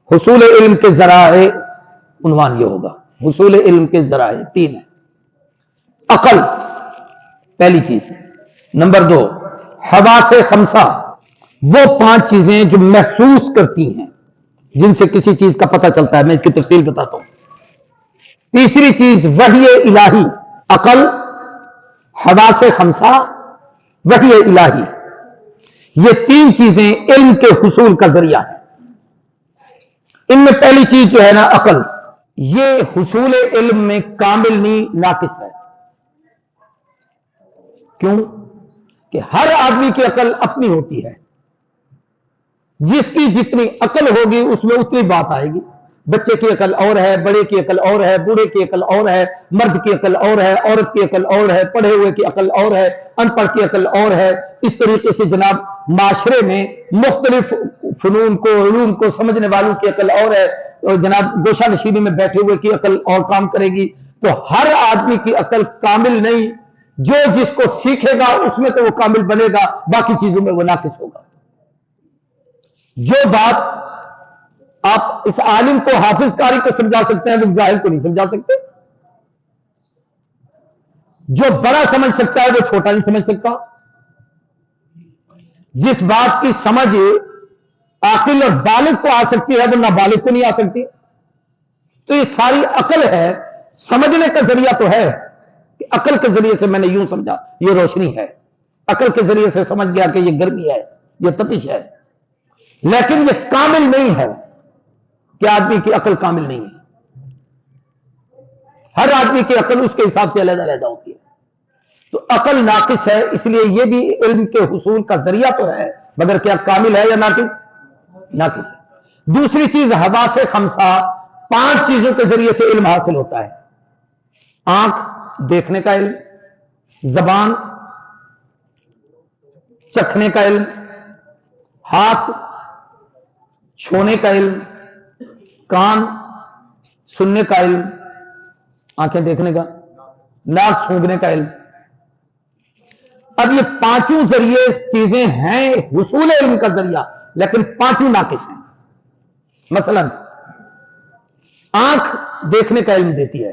حصول علم کے ذرائع، عنوان یہ ہوگا حصول علم کے ذرائع 3 ہیں. عقل پہلی چیز. نمبر 2 حواس خمسہ، وہ 5 چیزیں جو محسوس کرتی ہیں، جن سے کسی چیز کا پتہ چلتا ہے. میں اس کی تفصیل بتاتا ہوں. تیسری چیز وحی الہی. عقل، حواس خمسہ، وحی الہی، یہ 3 چیزیں علم کے حصول کا ذریعہ ہیں. ان میں پہلی چیز جو ہے نا عقل، یہ حصول علم میں کامل نہیں، ناقص ہے. کیوں؟ کہ ہر آدمی کی عقل اپنی ہوتی ہے. جس کی جتنی عقل ہوگی اس میں اتنی بات آئے گی. بچے کی عقل اور ہے، بڑے کی عقل اور ہے، بوڑھے کی عقل اور ہے، مرد کی عقل اور ہے، عورت کی عقل اور ہے، پڑھے ہوئے کی عقل اور ہے، ان پڑھ کی عقل اور ہے. اس طریقے سے جناب معاشرے میں مختلف فنون کو، علوم کو سمجھنے والوں کی عقل اور ہے، اور جناب گوشہ نشینی میں بیٹھے ہوئے کی عقل اور کام کرے گی. تو ہر آدمی کی عقل کامل نہیں. جو جس کو سیکھے گا اس میں تو وہ کامل بنے گا، باقی چیزوں میں وہ ناقص ہوگا. جو بات آپ اس عالم کو، حافظ قاری کو سمجھا سکتے ہیں، وہ جاہل کو نہیں سمجھا سکتے. جو بڑا سمجھ سکتا ہے وہ چھوٹا نہیں سمجھ سکتا. جس بات کی سمجھ عاقل اور بالغ کو آ سکتی ہے وہ نابالغ کو نہیں آ سکتی. تو یہ ساری عقل ہے. سمجھنے کا ذریعہ تو ہے کہ عقل کے ذریعے سے میں نے یوں سمجھا یہ روشنی ہے، عقل کے ذریعے سے سمجھ گیا کہ یہ گرمی ہے، یہ تپش ہے. لیکن یہ کامل نہیں ہے کہ آدمی کی عقل کامل نہیں ہے. ہر آدمی کی عقل اس کے حساب سے علیحدہ علیحدہ ہوتی ہے. تو عقل ناقص ہے، اس لیے یہ بھی علم کے حصول کا ذریعہ تو ہے، مگر کیا کامل ہے یا ناقص؟ ناقص ہے. دوسری چیز حواس خمسہ، 5 چیزوں کے ذریعے سے علم حاصل ہوتا ہے. آنکھ دیکھنے کا علم، زبان چکھنے کا علم، ہاتھ چھونے کا علم، کان سننے کا علم، آنکھیں دیکھنے کا، ناک سونگھنے کا علم. اب یہ 5 ذریعے چیزیں ہیں حصول علم کا ذریعہ، لیکن 5 ناقص ہیں. مثلا آنکھ دیکھنے کا علم دیتی ہے،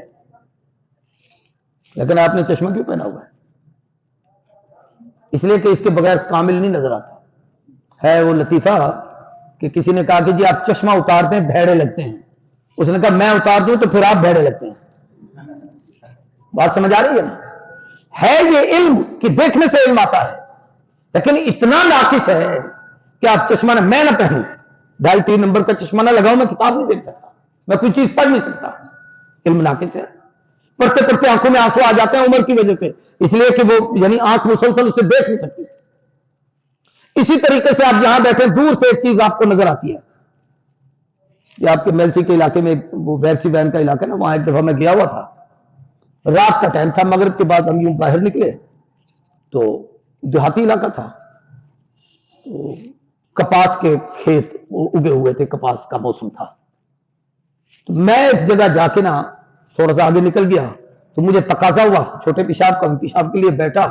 لیکن آپ نے چشمہ کیوں پہنا ہوا ہے؟ اس لیے کہ اس کے بغیر کامل نہیں نظر آتا. ہے وہ لطیفہ کہ کسی نے کہا کہ جی آپ چشمہ اتارتے ہیں بھیڑے لگتے ہیں. اس نے کہا میں اتار دوں تو پھر آپ بھیڑے لگتے ہیں. بات سمجھ آ رہی ہے نا؟ ہے یہ علم کہ دیکھنے سے علم آتا ہے، لیکن اتنا ناقص ہے کہ آپ چشمہ نہ، میں نہ پہنوں، 2.5-3 نمبر کا چشمہ نہ لگاؤں، میں کتاب نہیں دیکھ سکتا، میں کوئی چیز پڑھ نہیں سکتا. علم ناقص ہے. پڑھتے پڑھتے آنکھوں میں آنسو آ جاتے ہیں عمر کی وجہ سے، اس لیے کہ وہ یعنی آنکھ مسلسل اسے دیکھ نہیں سکتی. اسی طریقے سے آپ یہاں بیٹھے دور سے ایک چیز آپ کو نظر آتی ہے. یہ آپ کے میلسی کے علاقے میں وہ ویرسی وین کا علاقہ نا، وہاں ایک دفعہ میں گیا ہوا تھا. رات کا ٹائم تھا، مغرب کے بعد ہم یوں باہر نکلے تو دیہاتی علاقہ تھا، تو کپاس کے کھیت اگے ہوئے تھے، کپاس کا موسم تھا. تو میں ایک جگہ جا کے نا تھوڑا سا آگے نکل گیا تو مجھے تقاضا ہوا چھوٹے پیشاب کا، پیشاب کے لیے بیٹھا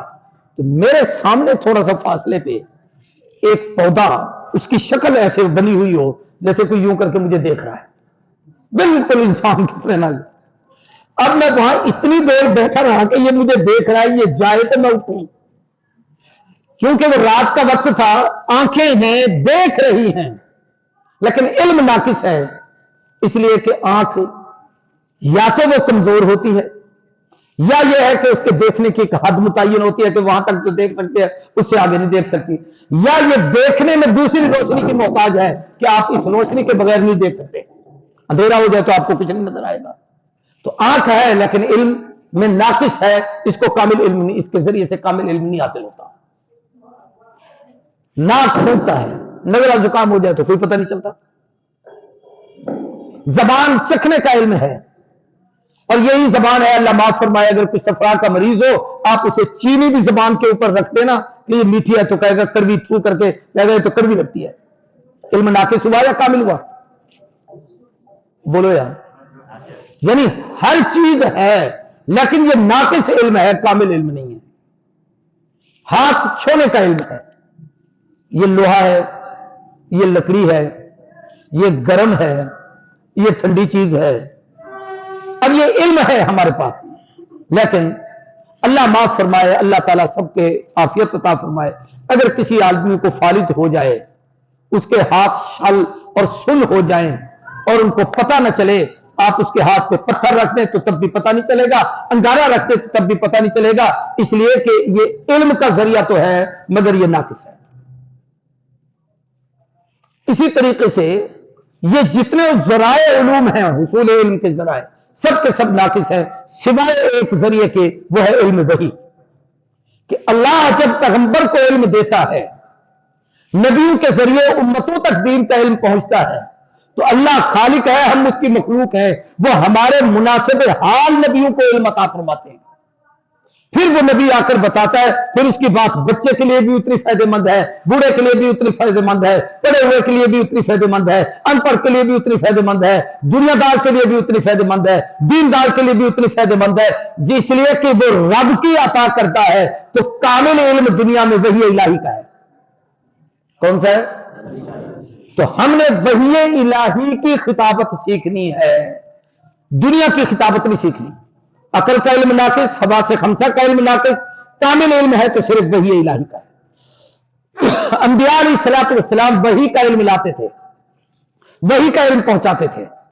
تو میرے سامنے تھوڑا سا فاصلے پہ ایک پودا، اس کی شکل ایسے بنی ہوئی ہو جیسے کوئی یوں کر کے مجھے دیکھ رہا ہے، بالکل انسان کی طرح. اب میں وہاں اتنی دیر بیٹھا رہا کہ یہ مجھے دیکھ رہا ہے، یہ جائے تو میں اٹھوں. کیونکہ وہ رات کا وقت تھا، آنکھیں ہیں دیکھ رہی ہیں، لیکن علم ناقص ہے. اس لیے کہ آنکھ یا تو وہ کمزور ہوتی ہے، یا یہ ہے کہ اس کے دیکھنے کی ایک حد متعین ہوتی ہے کہ وہاں تک تو دیکھ سکتے ہیں، اس سے آگے نہیں دیکھ سکتی، یا یہ دیکھنے میں دوسری روشنی کی محتاج ہے کہ آپ اس روشنی کے بغیر نہیں دیکھ سکتے. اندھیرا ہو جائے تو آپ کو کچھ نہیں نظر آئے گا. تو آنکھ ہے لیکن علم میں ناقص ہے، اس کو کامل علم نہیں، اس کے ذریعے سے کامل علم نہیں حاصل ہوتا. ناک پھونکتا ہے، نزلہ زکام ہو جائے تو کوئی پتہ نہیں چلتا. زبان چکھنے کا علم ہے، اور یہی زبان ہے، اللہ معاف فرمائے اگر کوئی صفرا کا مریض ہو، آپ اسے چینی بھی زبان کے اوپر رکھ دینا کہ یہ میٹھی ہے تو کہے گا کڑوی، تھو کر کے کہے گا یہ تو کڑوی لگتی ہے. علم ناقص ہوا یا کامل ہوا؟ بولو یار. یعنی ہر چیز ہے لیکن یہ ناقص علم ہے، کامل علم نہیں ہے. ہاتھ چھونے کا علم ہے، یہ لوہا ہے، یہ لکڑی ہے، یہ گرم ہے، یہ ٹھنڈی چیز ہے، اب یہ علم ہے ہمارے پاس، لیکن اللہ معاف فرمائے، اللہ تعالیٰ سب کے عافیت عطا فرمائے، اگر کسی آدمی کو فالج ہو جائے، اس کے ہاتھ شل اور سن ہو جائیں اور ان کو پتہ نہ چلے، آپ اس کے ہاتھ پہ پتھر رکھ دیں تو تب بھی پتہ نہیں چلے گا، انگارہ رکھ دیں تو تب بھی پتہ نہیں چلے گا، اس لیے کہ یہ علم کا ذریعہ تو ہے مگر یہ ناقص ہے۔ اسی طریقے سے یہ جتنے ذرائع علوم ہیں، حصول علم کے ذرائع، سب کے سب ناقص ہیں سوائے ایک ذریعے کے، وہ ہے علم وحی، کہ اللہ جب پیغمبر کو علم دیتا ہے، نبیوں کے ذریعے امتوں تک دین کا علم پہنچتا ہے، تو اللہ خالق ہے، ہم اس کی مخلوق ہیں، وہ ہمارے مناسب حال نبیوں کو علم عطا فرماتے ہیں، پھر وہ نبی آ کر بتاتا ہے، پھر اس کی بات بچے کے لیے بھی اتنی فائدہ مند ہے، بوڑھے کے لیے بھی اتنی فائدہ مند ہے، پڑھے ہوئے کے لیے بھی اتنی فائدہ مند ہے، ان پڑھ کے لیے بھی اتنی فائدہ مند ہے، دنیا دار کے لیے بھی اتنی فائدہ مند ہے، دیندار کے لیے بھی اتنی فائدہ مند ہے، اس لیے کہ وہ رب کی عطا کرتا ہے، تو کامل علم دنیا میں وحی الہی کا ہے۔ کون سا ہے؟ تو ہم نے وحی الہی کی خطابت سیکھنی ہے، دنیا کی خطابت نہیں سیکھنی۔ عقل کا علم ناقص، حواس خمسہ کا علم ناقص، کامل علم ہے تو صرف وحی الہی کا ہے۔ انبیاء علیہ الصلوۃ والسلام وحی کا علم لاتے تھے، وحی کا علم پہنچاتے تھے۔